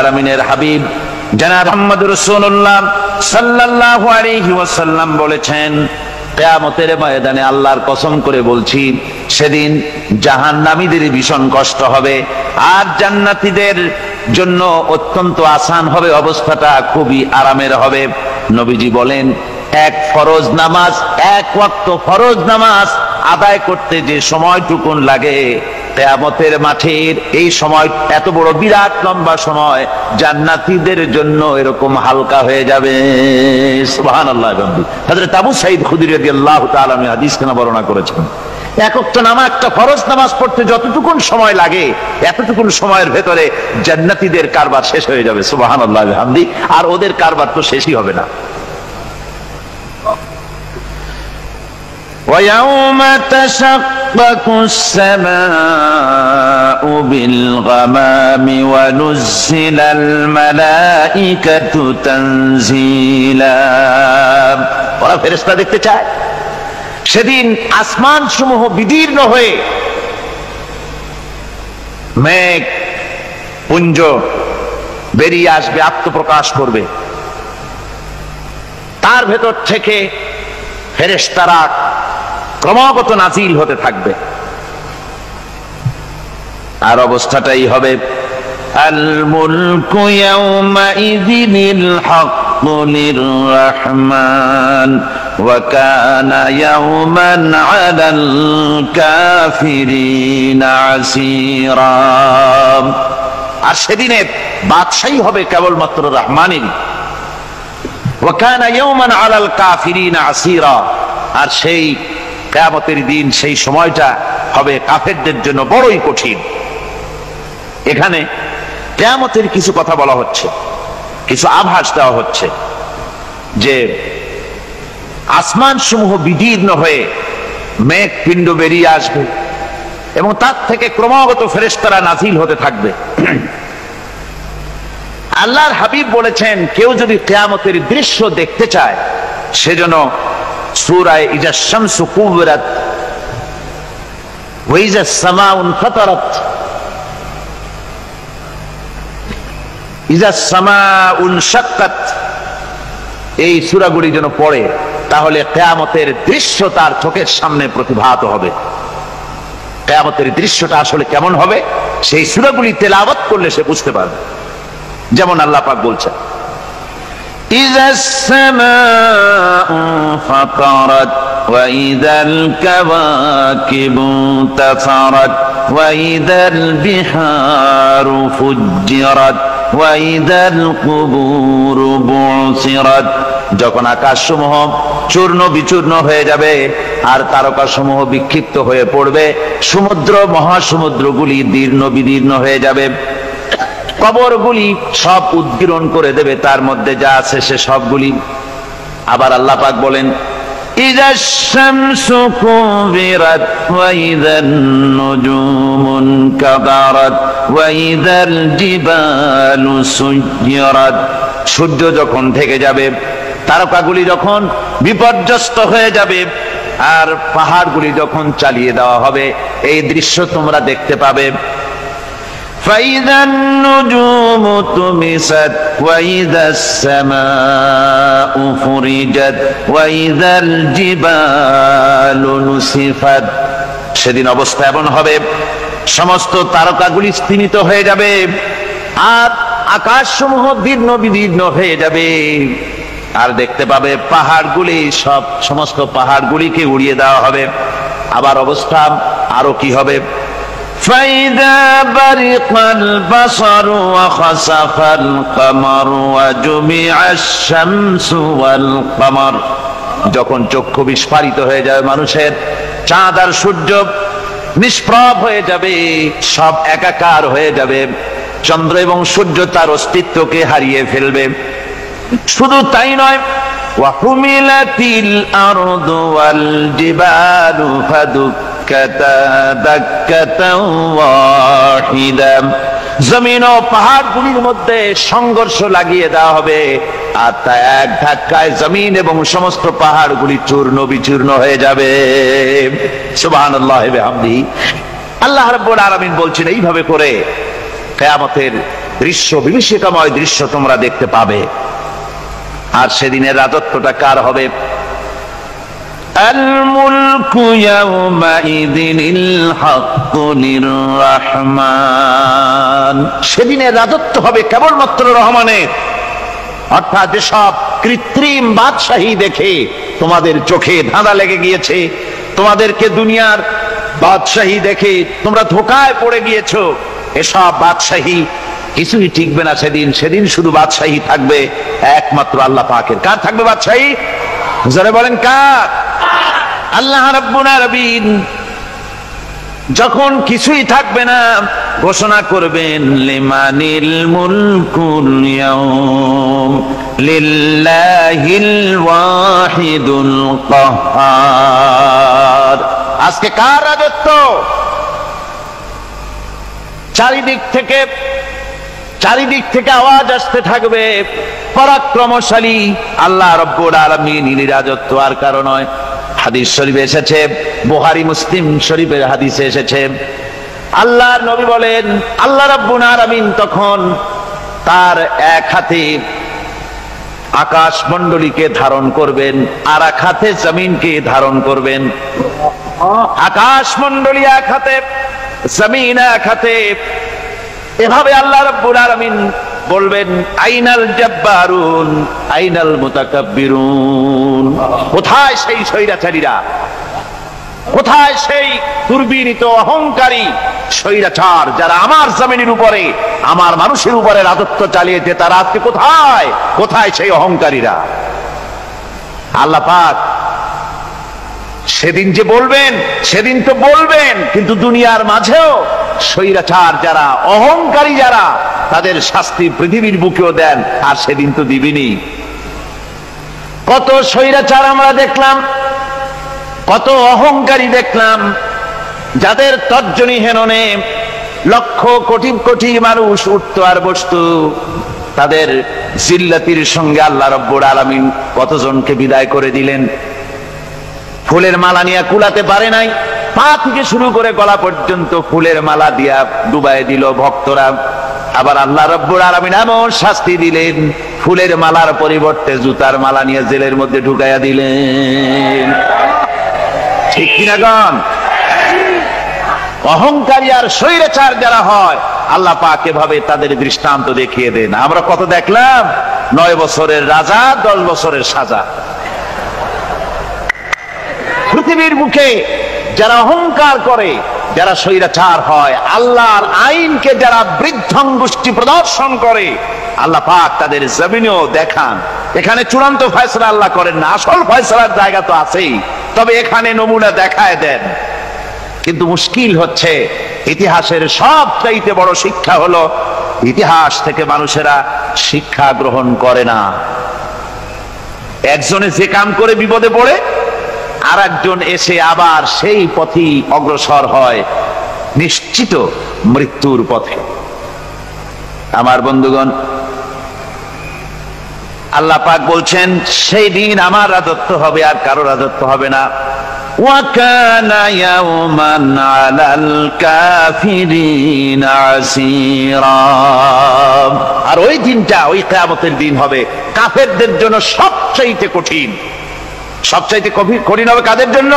আলামিনের হাবিব জনাব মুহাম্মদ রাসূলুল্লাহ সাল্লাল্লাহু আলাইহি ওয়াসাল্লাম বলেছেন, কিয়ামতের ময়দানে আল্লাহর কসম করে বলছি, সেদিন জাহান্নামীদের ভীষণ কষ্ট হবে আর জান্নাতীদের জন্য অত্যন্ত আসান হবে, অবস্থাটা খুবই আরামের হবে। নবীজি বলেন, এক ফরজ নামাজ, এক ওয়াক্ত ফরজ নামাজ আদায় করতে যে সময়টুকুন লাগে, কিয়ামতের মাঠের এই সময়, এত বড় বিরাট লম্বা সময় জান্নাতীদের জন্য এরকম হালকা হয়ে যাবে। সুবহানাল্লাহ। হযরত আবু সাঈদ খুদরী রাদিয়াল্লাহু তাআলা আনহু হাদিস কেন বর্ণনা করেছেন, এক ওয়াক্ত নামাজ, একটা ফরজ নামাজ পড়তে যতটুকুন সময় লাগে, এতটুকুন সময়ের ভেতরে জান্নাতীদের কারবার শেষ হয়ে যাবে। সুবহানাল্লাহ বিহামদি। আর ওদের কারবার তো শেষই হবে না। وَيَوْمَ تَشَقَّقُ السَّمَاءُ بِالْغَمَامِ وَنُزِّلَ الْمَلَائِكَةُ تَنزِيلًا। ওরা ফেরেশতা দেখতে চায়। সেদিন আসমান সমূহ বিদীর্ণ হয়ে মেঘ পুঞ্জ বেরিয়ে আসবে, আত্মপ্রকাশ করবে। তার ভেতর থেকে ফেরেশতারা ক্রমাগত নাজিল হতে থাকবে। আর অবস্থাটাই হবে, আল মুলকু ইয়াউমাইযিনিল হাক্কু লিররহমান ওয়া কানা ইয়াওমান আলাল কাফিরিনা আসীরা। আর সেদিনে বাদশাহী হবে কেবলমাত্র রহমানেরই। ওয়া কানা ইয়াওমান আলাল কাফিরিনা আসীরা। আর সেই কিয়ামতের দিন, সেই সময়টা হবে কাফেরদের জন্য বড়ই কঠিন। এখানে কিয়ামতের কিছু কথা বলা হচ্ছে, কিছু আভাস দেওয়া হচ্ছে যে আসমান সমূহ বিদীর্ণ হয়ে মেঘ পিণ্ড বেরিয়ে আসবে এবং তার থেকে ক্রমাগত ফেরেশতারা নাজিল হতে থাকবে। আল্লাহর হাবিব বলেছেন, কেউ যদি কিয়ামতের দৃশ্য দেখতে চায়, সেজন্য সূরা ইজা শামসু কুবিরাত ওয়া ইজা সামাউ ফাতারাত, ইজা সামাউ শাক্কাত, এই সূরাগুলি যেন পড়ে, তাহলে কিয়ামতের দৃশ্য তার চোখের সামনে প্রতিভাত হবে। কিয়ামতের দৃশ্যটা আসলে কেমন হবে, সেই সূরাগুলি তেলাওয়াত করলে সে বুঝতে পারবে। যেমন আল্লাহ পাক বলছেন, إذا السماء فطرت وإذا الكواكب انتثرت وإذا البحار فجرت وإذا القبور بعثرت। যখন আকাশসমূহ চূর্ণ বিচূর্ণ হয়ে যাবে আর তারকাসমূহ বিক্ষিপ্ত হয়ে পড়বে, সমুদ্র মহাসমুদ্রগুলি দীর্ণ বিদীর্ণ হয়ে যাবে, কবরগুলি সব উদ্গীরণ করে দেবে, তার মধ্যে যা আছে সে সবগুলি। আবার আল্লাহ পাক বলেন, ইযাশ শামসু কুবিরাত ওয়া ইযান নুজুমুন কাদারাত ওয়া ইযাল জিবালু সুয়্যিরাত। সূর্য যখন ঢেকে যাবে, তারকাগুলি যখন বিপর্যস্ত হয়ে যাবে আর পাহাড়গুলি যখন চালিয়ে দেওয়া হবে, এই দৃশ্য তোমরা দেখতে পাবে। فإذا النجوم طمست وإذا السماء فرجت وإذا الجبال نسفت। সেদিন অবস্থা এমন হবে, সমস্ত তারকাগুলি স্তিমিত হয়ে যাবে আর আকাশসমূহ দীর্ণ বিদীর্ণ হয়ে যাবে। আর দেখতে পাবে পাহাড়গুলি, সমস্ত পাহাড়গুলিকে উড়িয়ে দেওয়া হবে। আবার অবস্থা আরো কি হবে, فإذا برق البصر وخسف القمر وجمع الشمس والقمر। যখন চক্ষু বিস্ফারিত হয়ে যাবে মানুষের, চাঁদ আর সূর্য নিষ্প্রভ হয়ে যাবে, সব একাকার হয়ে যাবে, চন্দ্র এবং সূর্য তার অস্তিত্বকে হারিয়ে ফেলবে। শুধু তাই নয়, ওয়াহুমিলাতিল আরদু ওয়াল জিবালু ফাদুক্কাতা দাক্কাতাও ওয়াহিদা। জমিন ও পাহাড়গুলির মধ্যে সংঘর্ষ লাগিয়ে দেওয়া হবে আর তা এক ধাক্কায় জমিন এবং সমস্ত পাহাড়গুলি চূর্ণ বিচূর্ণ হয়ে যাবে। সুবহানাল্লাহি ওয়া বিহামদিহি। আল্লাহ রাব্বুল আলামিন বলছেন, এইভাবে করে কিয়ামতের দৃশ্য, বিভীষিকাময় দৃশ্য তোমরা দেখতে পাবে। আর সেদিনের রাজত্বটা কার হবে? আল মুলকু ইয়াউমাইযিনিল হাক্কু লির-রাহমান। সেদিনের রাজত্ব হবে কেবলমাত্র রহমানের। অর্থাৎ যেসব কৃত্রিম বাদশাহী দেখে তোমাদের চোখে ধাঁধা লেগে গিয়েছে, তোমাদেরকে দুনিয়ার বাদশাহী দেখে তোমরা ধোঁকায় পড়ে গিয়েছো, এসব বাদশাহী কিছুই টিকবে না সেদিন। সেদিন শুধু বাদশাহী থাকবে একমাত্র আল্লাহ পাকের। কার থাকবে বাদশাহী? যারা বলেন কার? আল্লাহ রাব্বুল আলামিন যখন কিছুই থাকবে না ঘোষণা করবেন লিমানিল মুলকুল ইয়াউম লিল্লাহিল ওয়াহিদুল কাহ্হার। আজকে কার রাজত্ব? চারিদিক থেকে আওয়াজ আসতে থাকবে, পরাক্রমশালী আল্লাহ রাব্বুল আলামিনের রাজত্ব আর কারো নয়। হাদিস শরীফে এসেছে, বুখারী মুসলিম শরীফের হাদিসে এসেছে, আল্লাহর নবী বলেন আল্লাহ রাব্বুল আলামিন তখন তার এক হাতে আকাশ মণ্ডলীকে ধারণ করবেন, আর এক হাতে জমিনকে ধারণ করবেন। আকাশ মণ্ডলী এক হাতে, জমিন এক হাতে। এভাবে আল্লাহ রাব্বুল আলামিন বলবেন আইনাল জাব্বারুন আইনাল মুতাকাব্বিরুন। কোথায় সেই স্বৈরাচারীরা? কোথায় সেই দুর্বিনীত অহংকারী স্বৈরাচার যারা আমার জমিনের উপরে, আমার মানুষের উপরে রাজত্ব চালিয়েছে? তারা আজকে কোথায়? কোথায় সেই অহংকারীরা? আল্লাহ পাক সেদিন যে বলবেন, সেদিন তো বলবেন, কিন্তু দুনিয়ার মাঝেও স্বৈরাচার যারা, অহংকারী যারা, তাদের শাস্তি পৃথিবীর বুকেও দেন, আর সেদিন তো দিবেনই। কত স্বৈরাচার আমরা দেখলাম, কত অহংকারী দেখলাম, যাদের তর্জনী হেননে লক্ষ কোটি কোটি মানুষ উঠতো আর বসতো। তাদের জিল্লাতির সঙ্গে আল্লাহ রাব্বুল আলামিন কতজনকে বিদায় করে দিলেন। ফুলের মালা নিয়ে কুলাতে পারে নাই, পা থেকে শুরু করে গলা পর্যন্ত ফুলের মালা দিয়া ডুবাই দিল ভক্তরা। আবার আল্লাহ রাব্বুল আলামিন এমন শাস্তি দিলেন, ফুলের মালার পরিবর্তে জুতার মালা নিয়ে জেলের মধ্যে ঢুকাইয়া দিলেন। ঠিক কিনা গণ? অহংকারী আর স্বৈরাচার যারা হয়, আল্লাহ পাক এভাবে তাদের দৃষ্টান্ত দেখিয়ে দেন। আমরা কত দেখলাম, 9 বছরের রাজা 10 বছরের সাজা। পৃথিবীর মুখে যারা অহংকার করে, যারা স্বৈরাচার হয়, আল্লাহর আইনকে যারা বৃদ্ধঙ্গুষ্টি প্রদর্শন করে, আল্লাহ পাক তাদের জমিনেও দেখান। এখানে চূড়ান্ত ফয়সালা আল্লাহ করেন না, আসল ফয়সালার জায়গা তো আছেই, তবে এখানে নমুনা দেখায় দেন। কিন্তু মুশকিল হচ্ছে, ইতিহাসের সবচাইতে বড় শিক্ষা হলো ইতিহাস থেকে মানুষেরা শিক্ষা গ্রহণ করে না। একজনে যে কাম করে বিপদে পড়ে, আর একজন এসে আবার সেই পথেই অগ্রসর হয়, নিশ্চিত মৃত্যুর পথে। আমার বন্ধুগণ, আল্লাহ পাক বলছেন সেই দিন আমার রাজত্ব হবে, আর কারো রাজত্ব হবে না। ওয়াকানা ইয়াওমান আলাল কাফিরিনা আসীরা। আর ওই দিনটা, ওই কিয়ামতের দিন হবে কাফেরদের জন্য সবচাইতে কঠিন। সবচাইতে কঠিন হবে কাদের জন্য?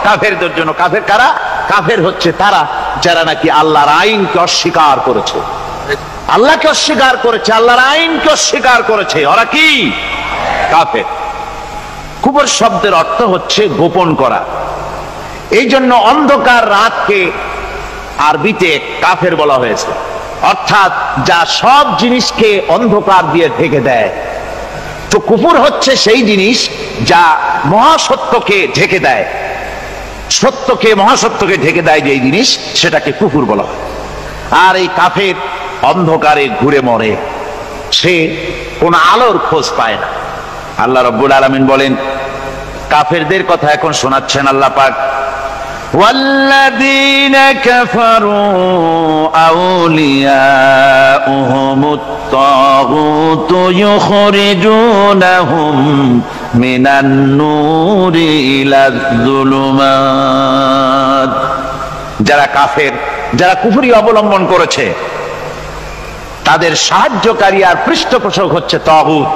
কাফেরদের জন্য। কাফের কারা? কাফের হচ্ছে তারা যারা নাকি আল্লাহর আইনকে অস্বীকার করেছে, আল্লাহকে অস্বীকার করেছে, আল্লাহর আইনকে অস্বীকার করেছে। ওরা কি? কাফের। কুফর শব্দের অর্থ হচ্ছে গোপন করা। এই জন্য অন্ধকার রাতকে আরবিতে কাফের বলা হয়েছে, অর্থাৎ যা সব জিনিসকে অন্ধকার দিয়ে ঢেকে দেয়। তো কুফর হচ্ছে সেই জিনিস যা মহাসত্যকে ঢেকে দেয়, সত্যকে, মহাসত্যকে ঢেকে দেয় যেই জিনিস, সেটাকে কুফর বলা হয়। আর এই কাফের অন্ধকারে ঘুরে মরে, সে কোন আলোর খোঁজ পায় না। আল্লাহ রাব্বুল আলামিন বলেন, কাফেরদের কথা এখন শোনাচ্ছেন আল্লাহ পাক, والذين كفروا أولياؤهم الطاغوت يخرجونهم من النور إلى الظلمات। যারা কাফের, যারা কুফরি অবলম্বন করেছে, তাদের সাহায্যকারী আর পৃষ্ঠপোষক হচ্ছে তাগুত।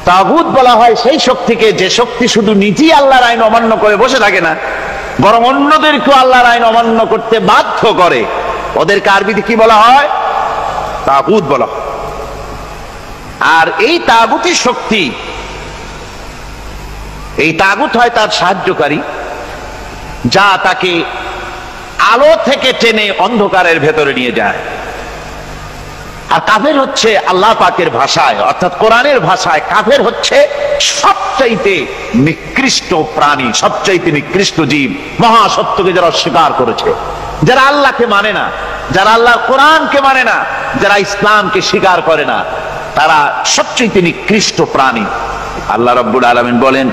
তাগুত বলা হয় সেই শক্তিকে যে শক্তি শুধু নিজেই আল্লাহর আইন অমান্য করে বসে থাকে না, বরং অন্যদেরকেও আল্লাহর আইন অমান্য করতে বাধ্য করে। ওদেরকে আরবিতে কি বলা হয়? তাগুত বলা হয়। আর এই তাগুতি শক্তি, এই তাগুত হয় তার সাহায্যকারী, যা তাকে আলো থেকে টেনে অন্ধকারের ভেতরে নিয়ে যায়। আর কাফের হচ্ছে আল্লাহ পাকের ভাষায় অর্থাৎ কোরআনের ভাষায় কাফের হচ্ছে সবচাইতে নিকৃষ্ট প্রাণী, সবচাইতে নিকৃষ্ট জীব, মহাসত্যকে যারা অস্বীকার করেছে, যারা আল্লাহকে মানে না, যারা আল্লাহর কোরআনকে মানে না, যারা ইসলামকে স্বীকার করে না, তারা সবচাইতে নিকৃষ্ট প্রাণী। আল্লাহ রাব্বুল আলামিন বলেন,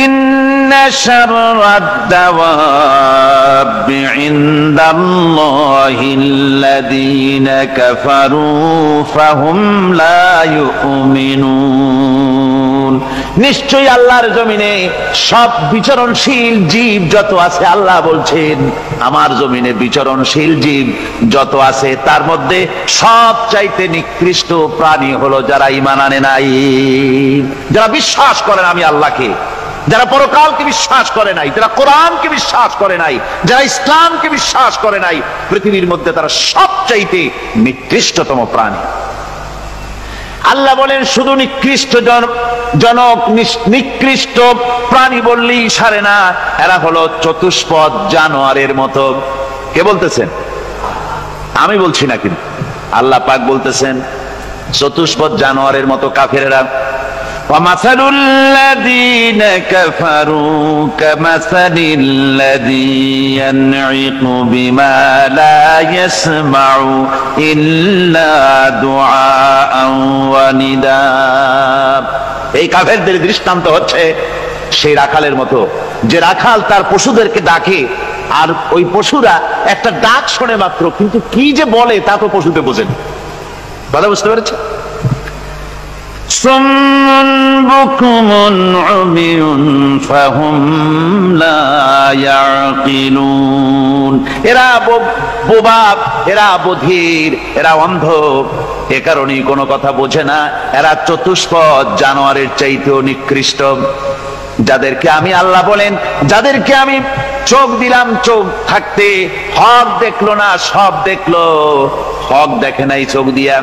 ইন্না শাররাদ দাওয়াবি ইনদাল্লাহিল্লাযীনা কাফারু ফাহুম লা ইউমিনুন। নিশ্চয়ই আল্লাহর জমিনে সব বিচরণশীল জীব যত আছে, আল্লাহ বলছেন আমার জমিনে বিচরণশীল জীব যত আছে তার মধ্যে সবচাইতে নিকৃষ্ট প্রাণী হলো যারা ঈমান আনে নাই, যারা বিশ্বাস করে না আমি আল্লাহকে, যারা পরকালকে বিশ্বাস করে নাই, যারা কোরআনকে বিশ্বাস করে নাই, যারা ইসলামকে বিশ্বাস করে নাই, পৃথিবীর মধ্যে তারা সবচাইতে নিকৃষ্টতম প্রাণী। আল্লাহ বলেন শুধু নিকৃষ্ট জনক নিকৃষ্ট প্রাণী বললেই সারে না, এরা হলো চতুষ্পদ জানোয়ারের মতো। কে বলতেছেন? আমি বলছি না, কিন্তু আল্লাহ পাক বলতেছেন চতুষ্পদ জানোয়ারের মতো কাফেরেরা। وَمَثَلُ الَّذِينَ كَفَرُوا كَمَثَلِ الَّذِي يَنْعِقُ بِمَا لَا يَسْمَعُ إِلَّا دُعَاءً وَنِدَاءً। এই কাফেরদের দৃষ্টান্ত হচ্ছে সেই রাখালের মতো, যে রাখাল তার পশুদেরকে ডাকে আর ওই পশুরা একটা ডাক শোনে মাত্র, কিন্তু কি যে বলে তা তো পশুতে বোঝেন। কথা বুঝতে পেরেছে? সুম্মুন বুকুমুন উমিয়ুন ফাহুম লা ইয়াকিলুন। এরা বোবা, এরা বধির, এরা অন্ধ, এ কারণেই কোনো কথা বোঝে না। এরা চতুষ্পদ জানোয়ারের চাইতেও নিকৃষ্ট। যাদেরকে আমি আল্লাহ বলেন, যাদেরকে আমি চোখ দিলাম, চোখ থাকতে হক দেখলো না, সব দেখলো। হক দেখে নাই চোখ দিয়া,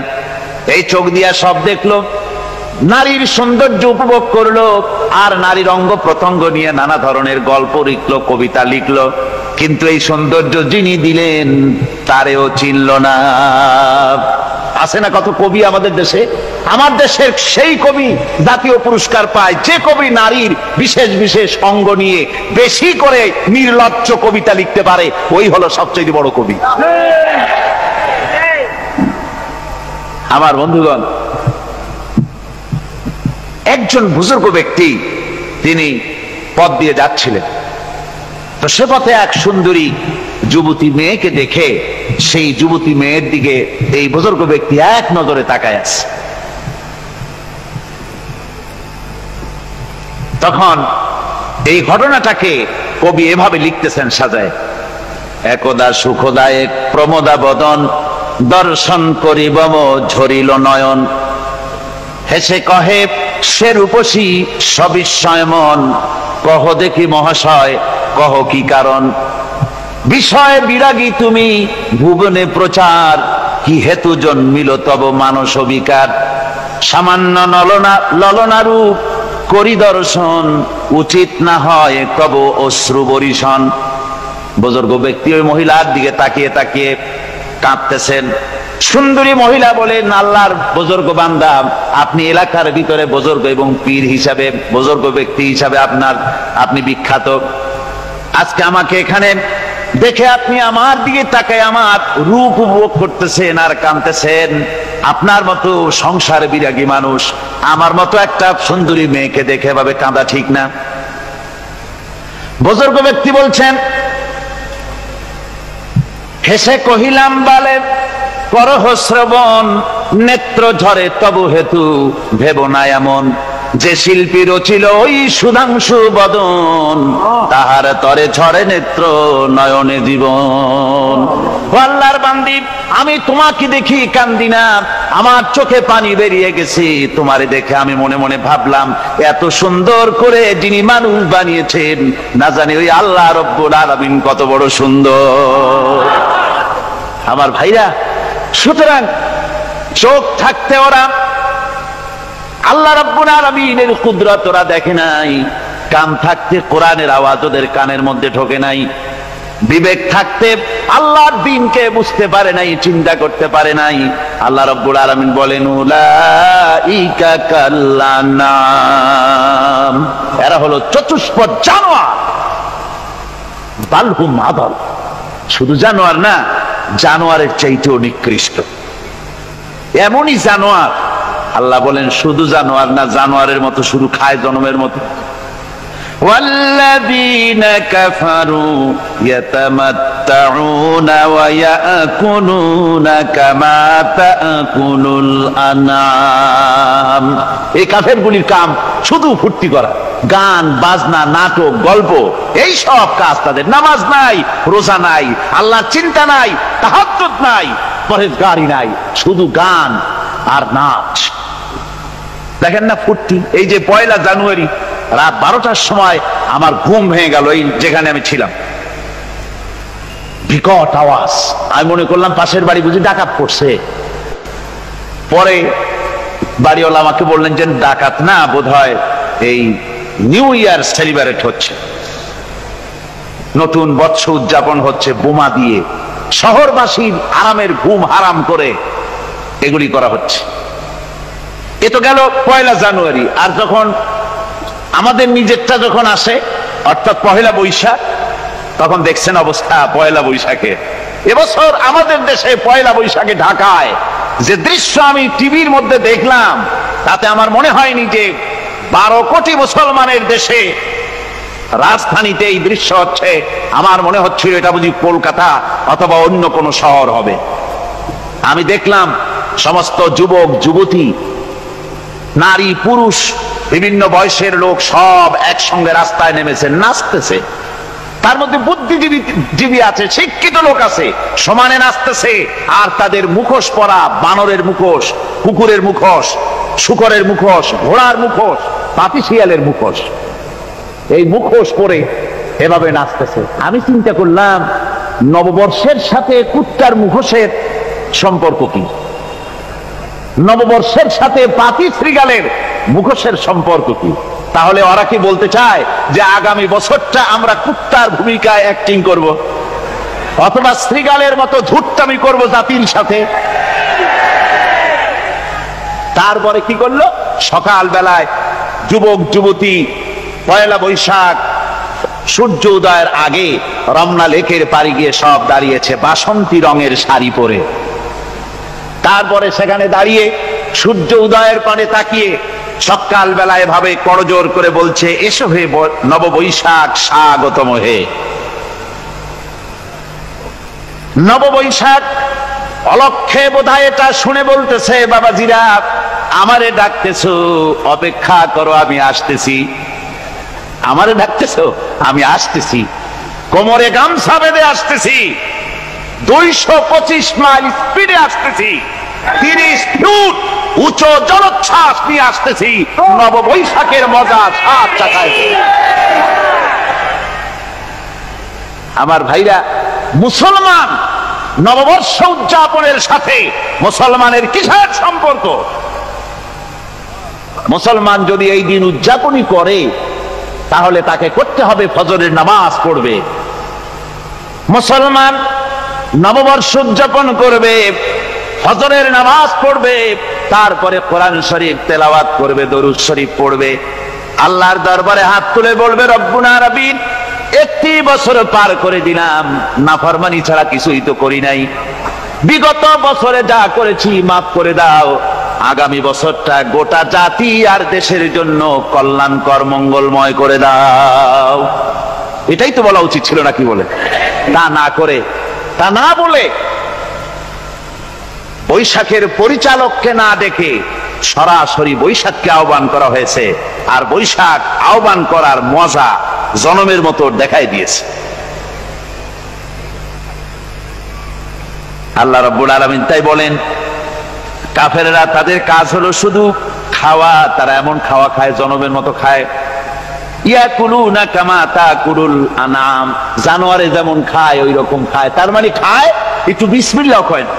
এই চোখ দিয়া সব দেখলো। নারীর সৌন্দর্য উপভোগ করলো আর নারীর অঙ্গ প্রত্যঙ্গ নিয়ে নানা ধরনের গল্প লিখলো, কবিতা লিখলো, কিন্তু এই সৌন্দর্য যিনি দিলেন তারেও চিনল না। আছে না কত কবি আমাদের দেশে? আমার দেশের সেই কবি জাতীয় পুরস্কার পায় যে কবি নারীর বিশেষ বিশেষ অঙ্গ নিয়ে বেশি করে নির্লজ্জ কবিতা লিখতে পারে, ওই হলো সবচেয়ে বড় কবি। আমার বন্ধুগণ, একজন বুজুর্গ ব্যক্তি তিনি পথ দিয়ে যাচ্ছিলেন, তো সে পথে এক সুন্দরী যুবতী মেয়েকে দেখে সেই যুবতী মেয়ের দিকে এই বুজুর্গ ব্যক্তি এক নজরে তাকায় আছে। তখন এই ঘটনাটাকে কবি এভাবে লিখতেছেন সাজায়, একদা সুখদায়ক প্রমোদা বদন দর্শন করিব ঝরিল নয়ন, হেসে কহে সে রূপসী সবিস্ময় মন, কহ দেখি মহাশয় কহ কি কারণ, বিষয় বিরাগী তুমি ভুবনে প্রচার, কি হেতু জন্মিল তব মানস বিকার, সামান্য ললনা রূপ করি দর্শন, উচিত না হয় তব অশ্রু বরিশন। বুজুর্গ ব্যক্তি ওই মহিলার দিকে তাকিয়ে তাকিয়ে কাঁদতেছেন। সুন্দরী মহিলা বলেন, আল্লাহর বুজুর্গ বান্দা, আপনি এলাকার ভিতরে বুজুর্গ এবং পীর হিসাবে, বুজুর্গ ব্যক্তি হিসাবে আপনি বিখ্যাত। আজকে আমাকে এখানে দেখে আপনি আমার দিকে তাকায় আমার রূপ উপভোগ করতেছেন আর কাঁদতেছেন। আপনার মতো সংসার বিরাগী মানুষ আমার মতো একটা সুন্দরী মেয়েকে দেখে ভাবে কাঁদা ঠিক না। বুজুর্গ ব্যক্তি বলছেন, হেসে কহিলাম বালে করহ শ্রবণ, নেত্র ঝরে তবু হেতু ভেব না এমন, যে শিল্পী রচিল ওই সুধাংশু বদন, তাহার তরে ঝরে নেত্র নয়নে জীবন। আল্লাহর বান্দি, আমি তোমাকে দেখি কান্দি না, আমার চোখে পানি বেরিয়ে গেছে। তোমারে দেখে আমি মনে মনে ভাবলাম, এত সুন্দর করে যিনি মানুষ বানিয়েছেন, না জানি ওই আল্লাহ রব্বুল আলামিন কত বড় সুন্দর। আমার ভাইরা, সুতরাং চোখ থাকতে ওরা আল্লাহ রাব্বুল আলামিনের কুদরত ওরা দেখে নাই, কান থাকতে কোরআনের আওয়াজ ওদের কানের মধ্যে ঢোকে নাই, বিবেক থাকতে আল্লাহর দ্বীনকে বুঝতে পারে নাই, চিন্তা করতে পারে নাই। আল্লাহ রাব্বুল আলামিন বলেন, উলাইকা কাল্লানাম, এরা হলো চতুষ্পদ জানোয়ার, বালহুম আদাল, শুধু জানোয়ার না, জানোয়ারের চাইতেও নিকৃষ্ট। এমনই জানোয়ার, আল্লাহ বলেন শুধু জানোয়ার না, জানোয়ারের মতো শুধু খায়, জনমের মতো। والذين كفروا يتمتعون ويأكلون كما تأكل الأنعام। এই কাফেরগুলির কাম শুধু ফুর্তি করা, গান বাজনা, নাটক, গল্প, এই সব কাজ তাদের। নামাজ নাই, রোজা নাই, আল্লাহর চিন্তা নাই, তাহাজ্জুদ নাই, পরহেজগারি নাই, শুধু গান আর নাচ। দেখেন না ফুর্তি। এই যে 1 জানুয়ারি রাত 12টার সময় আমার ঘুম ভেঙে গেল, এই যেখানে আমি ছিলাম, বিকট আওয়াজ। আমি মনে করলাম পাশের বাড়ি বুঝি ডাকাত পড়ছে। পরে বাড়িওয়ালা আমাকে বললেন যে ডাকাত না, বোধহয় এই নিউ ইয়ার সেলিব্রেট হচ্ছে, নতুন বৎসর উদযাপন হচ্ছে, বোমা দিয়ে শহরবাসীর আরামের ঘুম হারাম করে এগুলি করা হচ্ছে। এ তো গেল 1 জানুয়ারি। আর যখন আমাদের নিজেরটা যখন আসে, অর্থাৎ 1 বৈশাখ, তখন দেখছেন অবস্থা 1 বৈশাখে। এবছর আমাদের দেশে 1 বৈশাখে ঢাকায় যে দৃশ্য আমি টিভির মধ্যে দেখলাম, তাতে আমার মনে হয়নি যে 12 কোটি মুসলমানের দেশে রাজধানীতে এই দৃশ্য হচ্ছে। আমার মনে হচ্ছিল এটা বুঝি কলকাতা অথবা অন্য কোনো শহর হবে। আমি দেখলাম সমস্ত যুবক যুবতী, নারী পুরুষ, বিভিন্ন বয়সের লোক সব একসঙ্গে রাস্তায় নেমেছে, নাচতেছে। তার মধ্যে বুদ্ধিজীবী আছে, শিক্ষিত লোক আছে, সমানে নাচতেছে। আর তাদের মুখোশ পরা, বানরের মুখোশ, কুকুরের মুখোশ, শূকরের মুখোশ, ঘোড়ার মুখোশ, পাপী শিয়ালের মুখোশ, এই মুখোশ পরে এভাবে নাচতেছে। আমি চিন্তা করলাম, নববর্ষের সাথে কুত্তার মুখোশের সম্পর্ক কি? নববর্ষের সাথে পাপী শৃগালের মুখোশের সম্পর্ক কি? তাহলে ওরা কি বলতে চায় যে আগামী বছরটা আমরা কুত্তার ভূমিকায় অ্যাক্টিং করব, অথবা শৃগালের মতো ধূর্তামি করব জাতির সাথে? তারপরে কি করলো? সকাল বেলায় যুবক যুবতী 1 বৈশাখ সূর্য উদয়ের আগে রমনা লেকের পাড়ে গিয়ে সব দাঁড়িয়েছে বাসন্তী রঙের শাড়ি পরে। তারপরে সেখানে দাঁড়িয়ে সূর্য উদয়ের পানে তাকিয়ে সকাল বেলায় ভাবে করজোর করে বলছে, এসো হে নববৈশাখ স্বাগতম হে। নববৈশাখ অলক্ষে বোধহয় এটা শুনে বলতেছে, বাবাজিরা আমারে ডাকতেছো, অপেক্ষা করো, আমি আসতেছি। আমারে ডাকতেছো, আমি আসতেছি, কোমরে গামছা বেঁধে আসতেছি, 225 মাইল স্পিডে আসতেছি, 30 ফুট উঁচু জলোচ্ছ্বাস নিয়ে আসতেছি, নববৈশাখের মজা স্বাদ চাখাইতে। আমার ভাইরা, মুসলমান নববর্ষ উদযাপনের সাথে মুসলমানের কিসের সম্পর্ক? মুসলমান যদি এই দিন উদযাপনই করে, তাহলে তাকে করতে হবে ফজরের নামাজ পড়বে। মুসলমান নববর্ষ উদযাপন করবে, ফজরের নামাজ পড়বে, তারপরে কোরআন শরীফ তেলাওয়াত করবে, দরুদ শরীফ পড়বে, আল্লাহর দরবারে হাত তুলে বলবে, রব্বুনা রাব্বিন, 1 বছর পার করে দিলাম, নাফরমানি ছাড়া কিছুই তো করি নাই, বিগত বছরে যা করেছি মাফ করে দাও, আগামী বছরটা গোটা জাতি আর দেশের জন্য কল্যাণকর মঙ্গলময় করে দাও। এটাই তো বলা উচিত ছিল নাকি? বলে তা না করে, তা না বলে বৈশাখের পরিচালককে না ডেকে সরাসরি বৈশাখকে আহ্বান করা হয়েছে, আর বৈশাখ আহ্বান করার মজা জনমের মতো দেখাই দিয়েছে। আল্লাহ রাব্বুল আলামিন তাই বলেন, কাফেররা তাদের কাজ হলো শুধু খাওয়া, তারা এমন খাওয়া খায় জনমের মতো খায়। ইয়াকুলুনা কামা তাকুলুল আনাম, জানোয়ারে যেমন খায় ওই রকম খায়। তার মানে খায়, একটু বিসমিল্লাহ কয় না,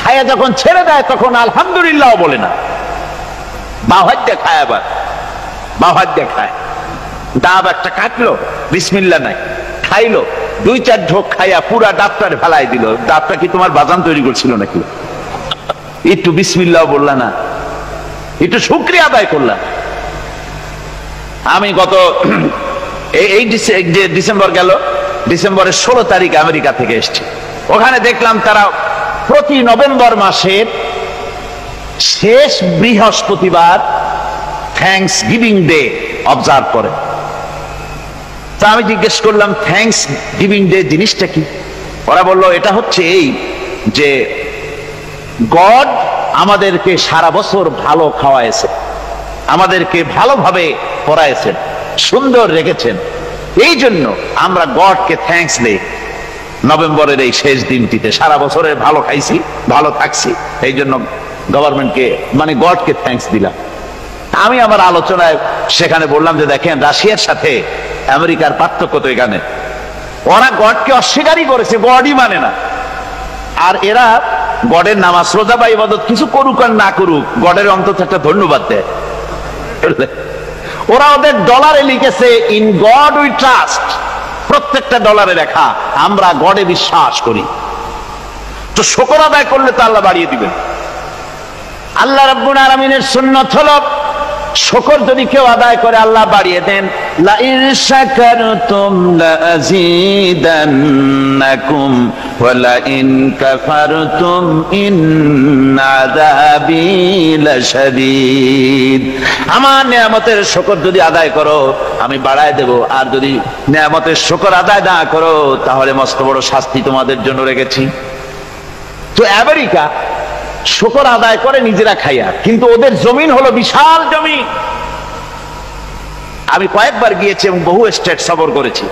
খায়া যখন ছেড়ে দেয় তখন আলহামদুলিল্লাহ বলে না, বাহাত দিয়ে খায়, আবার বাহাত দিয়ে খায়। ডাব একটা কাটলো, বিসমিল্লাহ নাই, খাইলো, 2-4 ঢোক খাইয়া পুরা ডাবটারে ফেলাই দিল। ডাবটা কি তোমার বাজান তৈরি করছিল নাকি? একটু বিসমিল্লাহ বললা না, একটু শুকরিয়া আদায় করলাম। আমি গত এই ডিসেম্বর গেল, ডিসেম্বরের 16 তারিখ আমেরিকা থেকে এসেছি। ওখানে দেখলাম তারা প্রতি নভেম্বর মাসের শেষ বৃহস্পতিবার থ্যাঙ্কস গিভিং ডে অবজার্ভ করে। তা আমি জিজ্ঞেস করলাম, থ্যাঙ্কস গিভিং ডে জিনিসটা কি? ওরা বললো, এটা হচ্ছে এই যে গড আমাদেরকে সারা বছর ভালো খাওয়াইছে, আমাদেরকে ভালোভাবে পড়াইছেন, সুন্দর রেখেছেন, এই জন্য আমরা গডকে থ্যাঙ্কস দেই নভেম্বরের এই শেষ দিনটিতে। সারা বছরে ভালো খাইছি, ভালো থাকছি, এই জন্য গভর্নমেন্টকে মানে গডকে থ্যাঙ্কস দিলাম। আমি আমার আলোচনায় সেখানে বললাম যে দেখেন, রাশিয়ার সাথে আমেরিকার পার্থক্য তো এখানে, ওরা গডকে অস্বীকারই করেছে, গডই মানে না। আর এরা গডের নামাজ রোজা বা ইবাদত কিছু করুক আর না করুক, গডের অন্তত একটা ধন্যবাদ দেয়। ওরা ওদের ডলারে লিখেছে, ইন গড উই ট্রাস্ট, প্রত্যেকটা ডলারে লেখা আমরা গডে বিশ্বাস করি। তো শুকর আদায় করলে তো আল্লাহ বাড়িয়ে দিবেন। আল্লাহ রাব্বুল আলামিনের সুন্নাত হলো, শুকর যদি কেউ আদায় করে আল্লাহ বাড়িয়ে দেন। লা ইন শাকারতুম লাযীদান্নাকুম ওয়া লা ইন কাফারতুম ইন্না আযাবী লাশাদীদ। আমার নিয়ামতের শুকর যদি আদায় করো আমি বাড়ায় দেব, আর যদি নিয়ামতের শুকর আদায় না করো তাহলে মস্ত বড় শাস্তি তোমাদের জন্য রেখেছি। তো আমেরিকা শুকর আদায় করে নিজেরা খাইয়া, কিন্তু ওদের জমিন হলো বিশাল জমিন। আমি কয়েকবার গিয়েছি এবং বহু স্টেট সফর করেছি।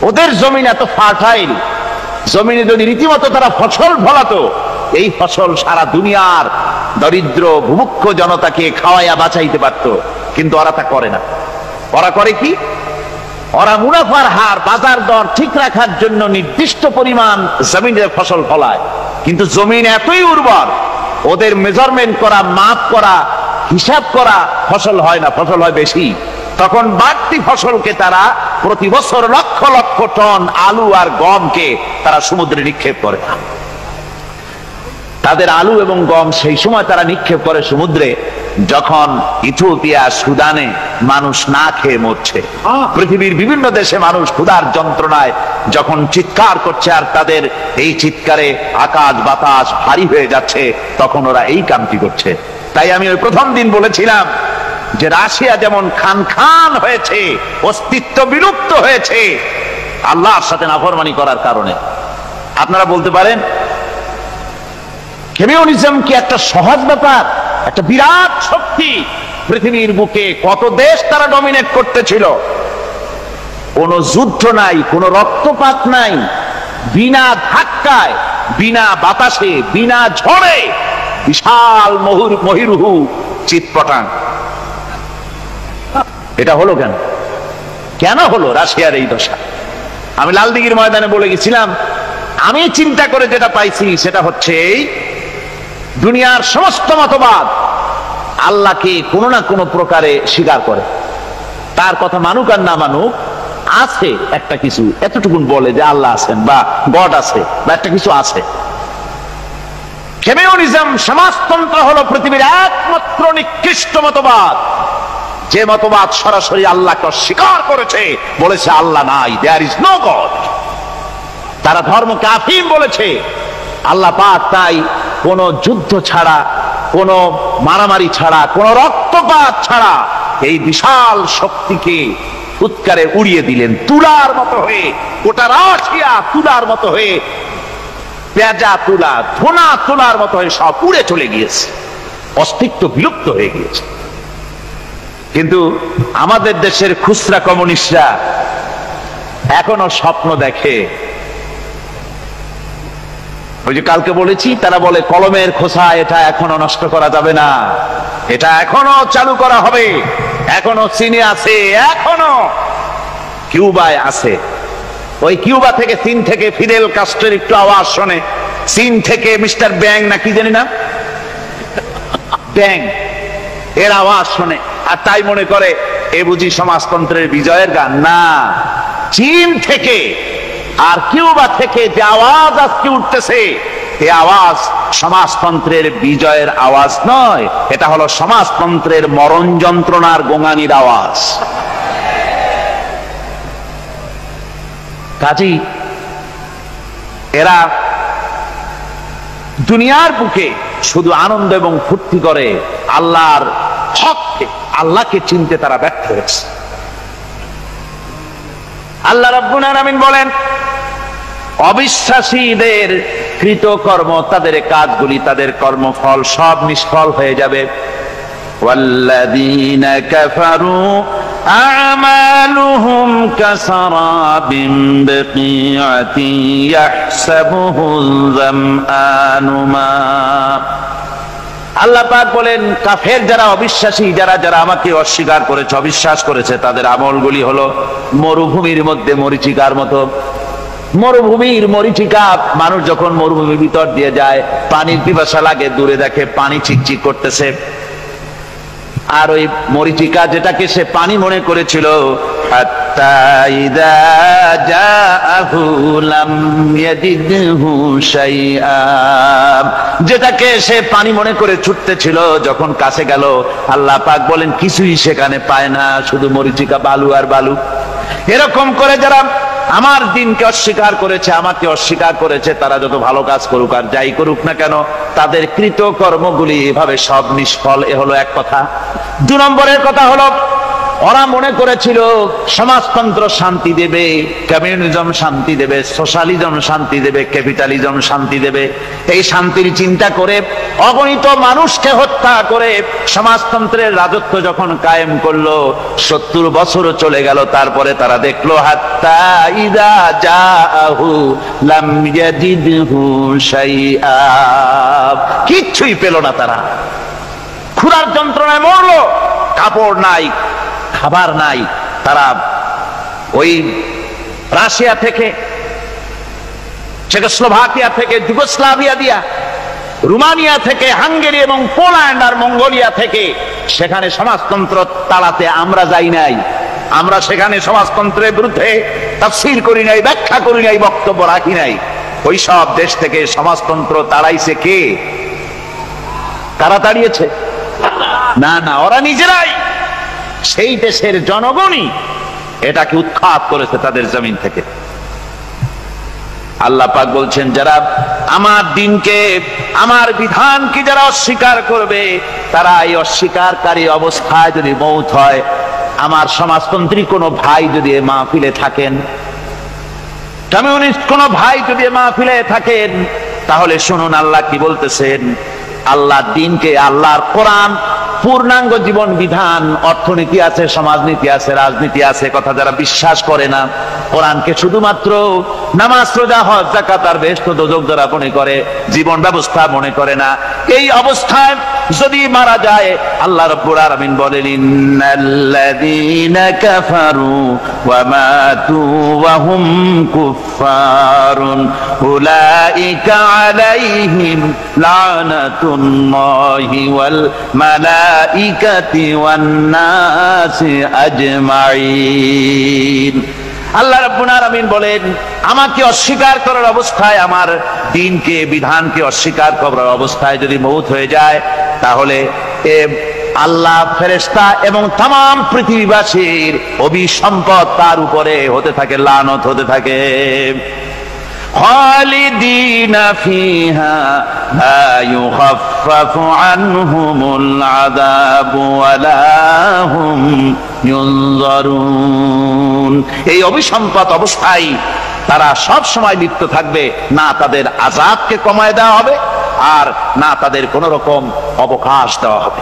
ওদের জমিন এত ফার্টাইল, জমিনে যদি রীতিমতো তারা ফসল ফলাতো, এই ফসল সারা দুনিয়ার দরিদ্র ভূমুক্ষ জনতাকে খাওয়াইয়া বাঁচাইতে পারত। কিন্তু ওরা তা করে না। ওরা করে কি? ওরা মুনাফার হার, বাজার দর ঠিক রাখার জন্য নির্দিষ্ট পরিমাণ জমিনে ফসল ফলায়, কিন্তু জমিন এতই উর্বর, ওদের মেজারমেন্ট করা, মাপ করা, হিসাব করা ফসল হয় না, ফসল হয় বেশি। তখন বাড়তি ফসলকে তারা প্রতি বছর লক্ষ লক্ষ টন আলু আর গমকে তারা সমুদ্রে নিক্ষেপ করে। তাদের আলু এবং গম সেই সময় তারা নিক্ষেপ করে সমুদ্রে যখন ইথিওপিয়া, সুদানে মানুষ না খেয়ে মরছে। পৃথিবীর বিভিন্ন দেশে মানুষ ক্ষুধার যন্ত্রণায় যখন চিৎকার করছে, আর তাদের এই চিৎকারে আকাশ বাতাস ভারী হয়ে যাচ্ছে, তখন ওরা এই কামটি করছে। তাই আমি ওই প্রথম দিন বলেছিলাম যে রাশিয়া যেমন খান খান হয়েছে, অস্তিত্ব বিলুপ্ত হয়েছে আল্লাহর সাথে নাফরমানি করার কারণে। আপনারা বলতে পারেন কমিউনিজম কি একটা সহজ ব্যাপার? একটা বিরাট শক্তি, পৃথিবীর বুকে কত দেশ তারা ডমিনেট করতেছিল, কোন যুদ্ধ নাই, কোন রক্তপাত নাই, বিনা ধাক্কায়, বিনা বাতাসে, বিনা ঝড়ে বিশাল মহিরুহু চিৎপটাং। এটা হলো কেন? কেন হলো রাশিয়ার এই দশা? আমি লালদিঘির ময়দানে বলে গেছিলাম, আমি চিন্তা করে যেটা পাইছি সেটা হচ্ছে এই, দুনিয়ার সমস্ত মতবাদ আল্লাহকে কোনো না কোনো প্রকারে স্বীকার করে। তার কথা মানুক আর না মানুক, আছে একটা কিছু, এতটুকুন বলে যে আল্লাহ আছেন বা গড আছে বা একটা কিছু আছে। কমিউনিজম, সমাজতন্ত্র হলো পৃথিবীর একমাত্র নিকৃষ্ট মতবাদ, যে মতবাদ সরাসরি আল্লাহকে অস্বীকার করেছে, বলেছে আল্লাহ নাই, দেয়ার ইজ নো গড। তারা ধর্মকে আফিম বলেছে। আল্লাহ পাক তাই কোন যুদ্ধ ছাড়া, কোন মারামারি ছাড়া, কোন রক্তপাত ছাড়া এই বিশাল শক্তিকে ফুৎকারে উড়িয়ে দিলেন, তুলার মতো হয়ে, গোটা রাশিয়া তুলার মতো হয়ে পেঁজা তুলা, ধোনা তুলার মতো হয়ে সব উড়ে চলে গিয়েছে, অস্তিত্ব বিলুপ্ত হয়ে গিয়েছে। কিন্তু আমাদের দেশের খুচরা কমিউনিস্টরা এখনো স্বপ্ন দেখে। ওই যে কালকে বলেছি, তারা বলে কলমের খোসা এটা এখনো নষ্ট করা যাবে না, এটা এখনো চালু করা হবে, এখনো চীনে আছে, এখনো কিউবায় আছে। ওই কিউবা থেকে, চীন থেকে ফিদেল কাস্ট্রোর একটু আওয়াজ শোনে, চীন থেকে মিস্টার ব্যাং না কি জানি না, ব্যাং, এর আওয়াজ শোনে আর তাই মনে করে এ বুঝি সমাজতন্ত্রের বিজয়ের গান। না, চীন থেকে আর কিউবা থেকে যে আওয়াজ আজকে উঠতেছে, এই আওয়াজ সমাজতন্ত্রের বিজয়ের আওয়াজ নয়, এটা হলো সমাজতন্ত্রের মরণ যন্ত্রণার গোঙানির আওয়াজ। কাজেই এরা দুনিয়ার বুকে শুধু আনন্দ এবং ফুর্তি করে, আল্লাহর হককে, আল্লাহকে চিনতে তারা ব্যর্থ হয়েছে। আল্লাহ রাব্বুল আলামিন বলেন, অবিশ্বাসীদের কৃতকর্ম, তাদের কাজগুলি, তাদের কর্মফল সব নিষ্ফল হয়ে যাবে। ওয়াল্লাযীনা কাফারু আ'মালুহুম কাসারাবিন বিকিআতিন ইয়াহসাবুহুল যামআনু মা। আল্লাহ পাক বলেন, কাফের যারা, অবিশ্বাসী যারা, যারা আমাকে অস্বীকার করেছে, অবিশ্বাস করেছে, তাদের আমলগুলি হলো মরুভূমির মধ্যে মরীচিকার মতো। মরুভূমির মরীচিকা, মানুষ যখন মরুভূমির ভিতর দিয়ে যায়, পানির পিপাসা লাগে, দূরে দেখে পানি চিকচিক করতেছে, আর ওই মরীচিকা যেটাকে সে পানি মনে করেছিল, হাত্তা ইযা জাআহু লাম ইয়াজিদহু শাইআ, যেটাকে সে পানি মনে করে ছুটতেছিল, যখন কাছে গেল, আল্লাহ পাক বলেন কিছুই সেখানে পায় না, শুধু মরীচিকা, বালু আর বালু। এরকম করে যারা আমার দিনকে অস্বীকার করেছে, আমাকে অস্বীকার করেছে, তারা যত ভালো কাজ করুক আর যাই করুক না কেন, তাদের কৃত কর্মগুলি এভাবে সব নিষ্ফল। এ হলো এক কথা। 2 নম্বরের কথা হলো, ওরা মনে করেছিল সমাজতন্ত্র শান্তি দেবে, কমিউনিজম শান্তি দেবে, সোশ্যালিজম শান্তি দেবে, ক্যাপিটালিজম শান্তি দেবে। এই শান্তির চিন্তা করে অগণিত মানুষকে হত্যা করে সমাজতন্ত্রের রাজত্ব যখন কায়েম করলো, 70 বছরও চলে গেল, তারপরে তারা দেখলো হাত্তা ইযা জাআহু লাম ইয়াজিদহু শাইআ, কিচ্ছুই পেল না। তারা ক্ষুধার যন্ত্রণায় মরলো, কাপড় নাই, খাবার নাই। তারা ওই রাশিয়া থেকে, চেকোস্লোভাকিয়া থেকে, যুগোস্লাভিয়া দিয়া, রোমানিয়া থেকে, হাঙ্গেরি এবং পোল্যান্ড আর মঙ্গোলিয়া থেকে, সেখানে সমাজতন্ত্র তাড়াতে আমরা যাই নাই। আমরা সেখানে সমাজতন্ত্রের বিরুদ্ধে তাফসীর করি নাই, ব্যাখ্যা করি নাই, বক্তব্য রাখি নাই। ওই সব দেশ থেকে সমাজতন্ত্র তাড়াইছে কে? কারা তাড়িয়েছে? না না, ওরা নিজেরাই, সেই দেশের জনগণই এটাকে উৎখাত করেছে তাদের জমিন থেকে। আল্লাহ পাক বলছেন, যারা আমার দিনকে, আমার বিধানকে যারা অস্বীকার করবে, তারা এই অস্বীকারী অবস্থায় যদি মৌত হয়, আমার সমাজতন্ত্রী কোনো ভাই যদি এ মাহফিলে থাকেন, কমিউনিস্ট কোনো ভাই যদি এ মাহফিলে থাকেন, তাহলে শুনুন আল্লাহ কি বলতেছেন। আল্লাহর দিনকে, আল্লাহর কোরআন, পূর্ণাঙ্গ জীবন বিধান, অর্থনীতি আছে, সমাজনীতি আছে, রাজনীতি আছে, কথা যারা বিশ্বাস করে না, কোরআনকে শুধুমাত্র নামাজ, রোজা, হজ, যাকাত আর বেহেশত দোজখ যারা মনে করে, জীবন ব্যবস্থা মনে করে না, এই অবস্থায় যদি মারা যায়, আল্লাহ রাব্বুল আলামিন বলেন, ইন্নাল্লাযীনা কাফারু ওয়া মাতু ওয়া হুম কুফফারুন উলাইকা আলাইহিম লানাতুল্লাহি ওয়াল মালাইকাতি ওয়ান নাসি আজমাইন। আল্লাহ রাব্বুল আলামিন বলেন, আমাকে অস্বীকার করার অবস্থায়, আমার দিনকে, বিধানকে অস্বীকার করার অবস্থায় যদি মৌত হয়ে যায়, তাহলে আল্লাহ, ফেরেশতা এবং তাম পৃথিবীবাসীর অভিসম্পদ তার উপরে হতে থাকে, লানত হতে থাকে। খালিদিনা ফিহা লা ইউখাফফাফু আনহুমুল আযাবু ওয়া লা হুম ইউনজারুন। এই অবিসম্পাত অবস্থায় তারা সব সময় লিপ্ত থাকবে, না তাদের আযাবকে কমায় দেওয়া হবে আর না তাদের কোন রকম অবকাশ দেওয়া হবে।